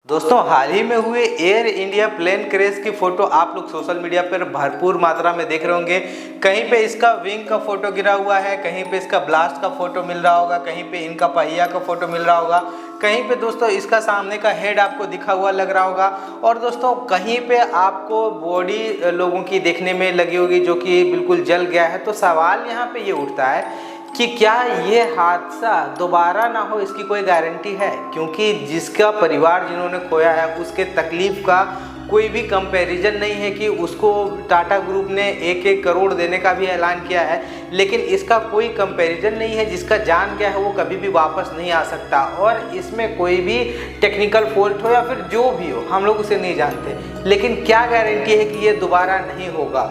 दोस्तों हाल ही में हुए एयर इंडिया प्लेन क्रैश की फोटो आप लोग सोशल मीडिया पर भरपूर मात्रा में देख रहे होंगे। कहीं पे इसका विंग का फोटो गिरा हुआ है, कहीं पे इसका ब्लास्ट का फोटो मिल रहा होगा, कहीं पे इनका पहिया का फोटो मिल रहा होगा, कहीं पे दोस्तों इसका सामने का हेड आपको दिखा हुआ लग रहा होगा और दोस्तों कहीं पे आपको बॉडी लोगों की देखने में लगी होगी जो कि बिल्कुल जल गया है। तो सवाल यहाँ पे ये उठता है कि क्या ये हादसा दोबारा ना हो, इसकी कोई गारंटी है? क्योंकि जिसका परिवार जिन्होंने खोया है उसके तकलीफ का कोई भी कंपैरिजन नहीं है कि उसको टाटा ग्रुप ने 1-1 करोड़ देने का भी ऐलान किया है, लेकिन इसका कोई कंपैरिजन नहीं है। जिसका जान गया है वो कभी भी वापस नहीं आ सकता और इसमें कोई भी टेक्निकल फॉल्ट हो या फिर जो भी हो हम लोग उसे नहीं जानते, लेकिन क्या गारंटी है कि ये दोबारा नहीं होगा?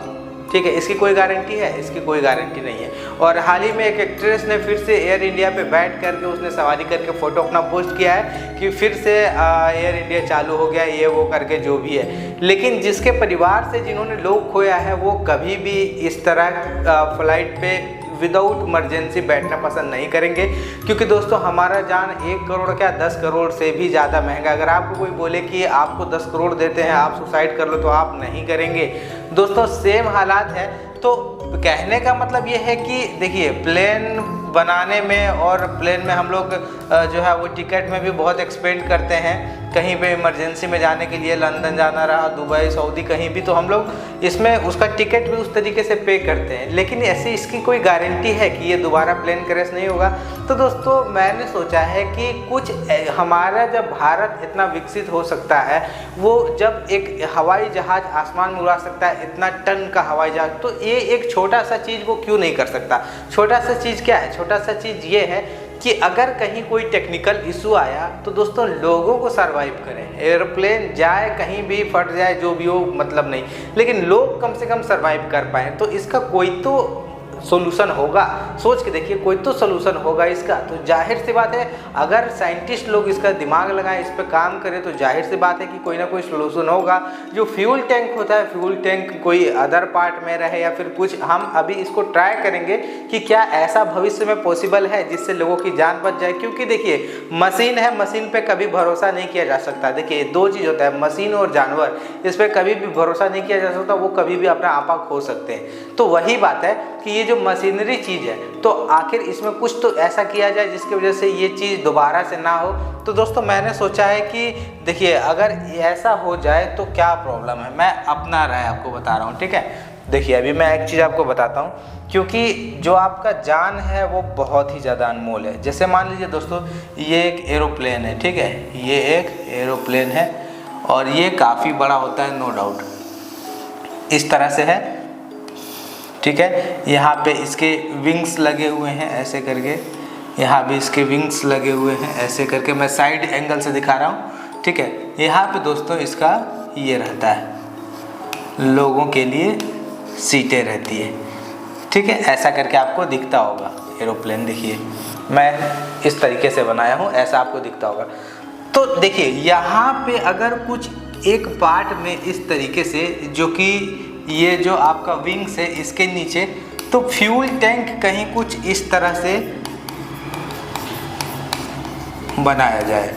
ठीक है, इसकी कोई गारंटी है? इसकी कोई गारंटी नहीं है। और हाल ही में एक एक्ट्रेस ने फिर से एयर इंडिया पे बैठ करके उसने सवारी करके फ़ोटो अपना पोस्ट किया है कि फिर से एयर इंडिया चालू हो गया, ये वो करके जो भी है। लेकिन जिसके परिवार से जिन्होंने लोग खोया है वो कभी भी इस तरह फ्लाइट पे विदाउट इमरजेंसी बैठना पसंद नहीं करेंगे, क्योंकि दोस्तों हमारा जान 1 करोड़ क्या 10 करोड़ से भी ज़्यादा महंगा। अगर आपको कोई बोले कि आपको 10 करोड़ देते हैं आप सुसाइड कर लो तो आप नहीं करेंगे। दोस्तों सेम हालात है। तो कहने का मतलब ये है कि देखिए प्लेन बनाने में और प्लेन में हम लोग जो है वो टिकट में भी बहुत एक्सपेंड करते हैं। कहीं पे इमरजेंसी में जाने के लिए लंदन जाना रहा, दुबई, सऊदी, कहीं भी, तो हम लोग इसमें उसका टिकट भी उस तरीके से पे करते हैं। लेकिन ऐसी इसकी कोई गारंटी है कि ये दोबारा प्लेन क्रैश नहीं होगा? तो दोस्तों मैंने सोचा है कि कुछ हमारा जब भारत इतना विकसित हो सकता है, वो जब एक हवाई जहाज़ आसमान में उड़ा सकता है, इतना टन का हवाई जहाज़, तो ये एक छोटा सा चीज़ वो क्यों नहीं कर सकता? छोटा सा चीज़ क्या है? छोटा सा चीज़ ये है कि अगर कहीं कोई टेक्निकल इशू आया तो दोस्तों लोगों को सरवाइव करें। एयरप्लेन जाए कहीं भी फट जाए जो भी हो मतलब नहीं, लेकिन लोग कम से कम सरवाइव कर पाएँ। तो इसका कोई तो सोल्यूशन होगा। सोच के देखिए, कोई तो सोल्यूशन होगा इसका। तो जाहिर सी बात है अगर साइंटिस्ट लोग इसका दिमाग लगाएं, इस पर काम करें, तो जाहिर सी बात है कि कोई ना कोई सोल्यूशन होगा। जो फ्यूल टैंक होता है, फ्यूल टैंक कोई अदर पार्ट में रहे या फिर कुछ, हम अभी इसको ट्राई करेंगे कि क्या ऐसा भविष्य में पॉसिबल है जिससे लोगों की जान बच जाए। क्योंकि देखिए मशीन है, मशीन पे कभी भरोसा नहीं किया जा सकता। देखिए दो चीज़ होता है, मशीन और जानवर, इस पर कभी भी भरोसा नहीं किया जा सकता, वो कभी भी अपना आपा खो सकते हैं। तो वही बात है कि ये जो मशीनरी चीज़ है, तो आखिर इसमें कुछ तो ऐसा किया जाए जिसकी वजह से ये चीज़ दोबारा से ना हो। तो दोस्तों मैंने सोचा है कि देखिए अगर ऐसा हो जाए तो क्या प्रॉब्लम है, मैं अपना राय आपको बता रहा हूँ। ठीक है, देखिए अभी मैं एक चीज़ आपको बताता हूँ, क्योंकि जो आपका जान है वो बहुत ही ज़्यादा अनमोल है। जैसे मान लीजिए दोस्तों ये एक एरोप्लेन है, ठीक है, ये एक एरोप्लेन है और ये काफ़ी बड़ा होता है, नो डाउट, इस तरह से है। ठीक है, यहाँ पे इसके विंग्स लगे हुए हैं ऐसे करके, यहाँ भी इसके विंग्स लगे हुए हैं ऐसे करके, मैं साइड एंगल से दिखा रहा हूँ। ठीक है, यहाँ पे दोस्तों इसका ये रहता है, लोगों के लिए सीटें रहती है। ठीक है, ऐसा करके आपको दिखता होगा एरोप्लेन। देखिए मैं इस तरीके से बनाया हूँ, ऐसा आपको दिखता होगा। तो देखिए यहाँ पे अगर कुछ एक पार्ट में इस तरीके से, जो कि ये जो आपका विंग्स है इसके नीचे, तो फ्यूल टैंक कहीं कुछ इस तरह से बनाया जाए,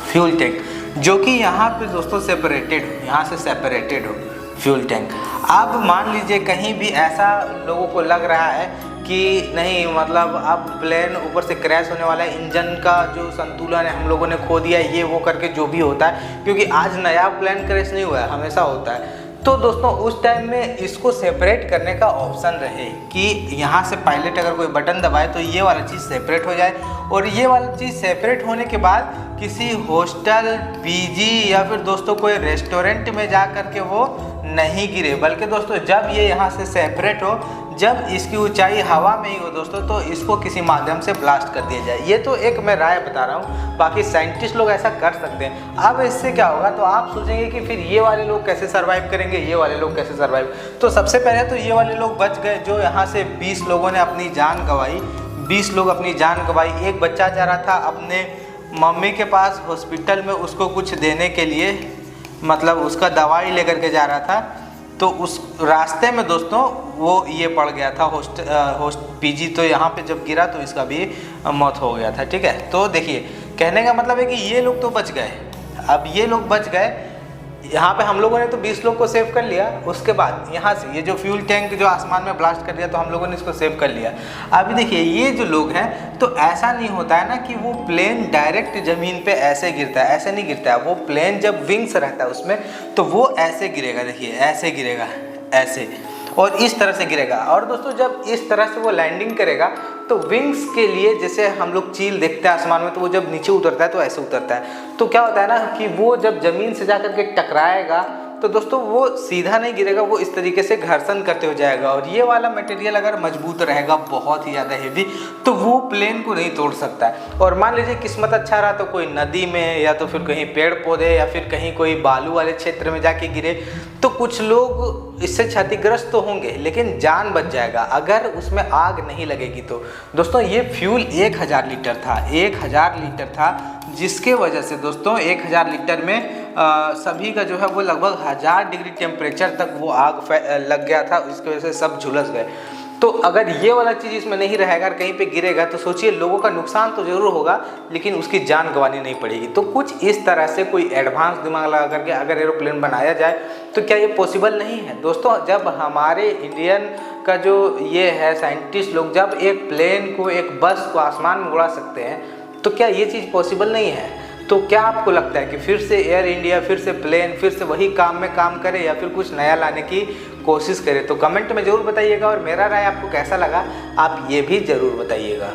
फ्यूल टैंक जो कि यहाँ पे दोस्तों सेपरेटेड हो, यहाँ से सेपरेटेड हो फ्यूल टैंक। अब मान लीजिए कहीं भी ऐसा लोगों को लग रहा है कि नहीं, मतलब अब प्लेन ऊपर से क्रैश होने वाला है, इंजन का जो संतुलन है हम लोगों ने खो दिया, ये वो करके जो भी होता है, क्योंकि आज नया प्लेन क्रैश नहीं हुआ है, हमेशा होता है। तो दोस्तों उस टाइम में इसको सेपरेट करने का ऑप्शन रहे कि यहाँ से पायलट अगर कोई बटन दबाए तो ये वाला चीज़ सेपरेट हो जाए, और ये वाला चीज़ सेपरेट होने के बाद किसी हॉस्टल, पीजी या फिर दोस्तों कोई रेस्टोरेंट में जा कर के वो नहीं गिरे, बल्कि दोस्तों जब ये यहाँ से सेपरेट हो, जब इसकी ऊंचाई हवा में ही हो दोस्तों, तो इसको किसी माध्यम से ब्लास्ट कर दिया जाए। ये तो एक मैं राय बता रहा हूँ, बाकी साइंटिस्ट लोग ऐसा कर सकते हैं। अब इससे क्या होगा, तो आप सोचेंगे कि फिर ये वाले लोग कैसे सर्वाइव करेंगे, ये वाले लोग कैसे सर्वाइव। तो सबसे पहले तो ये वाले लोग बच गए, जो यहाँ से 20 लोगों ने अपनी जान गंवाई, 20 लोग अपनी जान गंवाई। एक बच्चा जा रहा था अपने मम्मी के पास हॉस्पिटल में उसको कुछ देने के लिए, मतलब उसका दवाई लेकर के जा रहा था, तो उस रास्ते में दोस्तों वो ये पड़ गया था पीजी, तो यहाँ पे जब गिरा तो इसका भी मौत हो गया था। ठीक है, तो देखिए कहने का मतलब है कि ये लोग तो बच गए, अब ये लोग बच गए। यहाँ पे हम लोगों ने तो 20 लोग को सेव कर लिया, उसके बाद यहाँ से ये जो फ्यूल टैंक जो आसमान में ब्लास्ट कर दिया तो हम लोगों ने इसको सेव कर लिया। अभी देखिए ये जो लोग हैं, तो ऐसा नहीं होता है ना कि वो प्लेन डायरेक्ट ज़मीन पे ऐसे गिरता है, ऐसे नहीं गिरता है। वो प्लेन जब विंग्स रहता है उसमें, तो वो ऐसे गिरेगा, देखिए ऐसे गिरेगा, ऐसे, और इस तरह से गिरेगा। और दोस्तों जब इस तरह से वो लैंडिंग करेगा तो विंग्स के लिए, जैसे हम लोग चील देखते हैं आसमान में, तो वो जब नीचे उतरता है तो ऐसे उतरता है। तो क्या होता है ना कि वो जब ज़मीन से जा कर के टकराएगा तो दोस्तों वो सीधा नहीं गिरेगा, वो इस तरीके से घर्षण करते हुए जाएगा। और ये वाला मटेरियल अगर मजबूत रहेगा, बहुत ही ज़्यादा हेवी, तो वो प्लेन को नहीं तोड़ सकता है। और मान लीजिए किस्मत अच्छा रहा तो कोई नदी में, या तो फिर कहीं पेड़ पौधे, या फिर कहीं कोई बालू वाले क्षेत्र में जाके गिरे, तो कुछ लोग इससे क्षतिग्रस्त तो होंगे, लेकिन जान बच जाएगा अगर उसमें आग नहीं लगेगी तो। दोस्तों ये फ्यूल 1000 लीटर था, 1000 लीटर था, जिसके वजह से दोस्तों 1000 लीटर में सभी का जो है वो लगभग 1000 डिग्री टेम्परेचर तक वो आग लग गया था। इसकी वजह से सब झुलस गए। तो अगर ये वाला चीज़ इसमें नहीं रहेगा, कहीं पे गिरेगा, तो सोचिए लोगों का नुकसान तो ज़रूर होगा, लेकिन उसकी जान गंवानी नहीं पड़ेगी। तो कुछ इस तरह से कोई एडवांस दिमाग लगा करके अगर एरोप्लेन बनाया जाए तो क्या ये पॉसिबल नहीं है? दोस्तों जब हमारे इंडियन का जो ये है साइंटिस्ट लोग, जब एक प्लेन को, एक बस को आसमान में उड़ा सकते हैं, तो क्या ये चीज़ पॉसिबल नहीं है? तो क्या आपको लगता है कि फिर से एयर इंडिया, फिर से प्लेन, फिर से वही काम में काम करे, या फिर कुछ नया लाने की कोशिश करे? तो कमेंट में ज़रूर बताइएगा। और मेरा राय आपको कैसा लगा आप ये भी ज़रूर बताइएगा।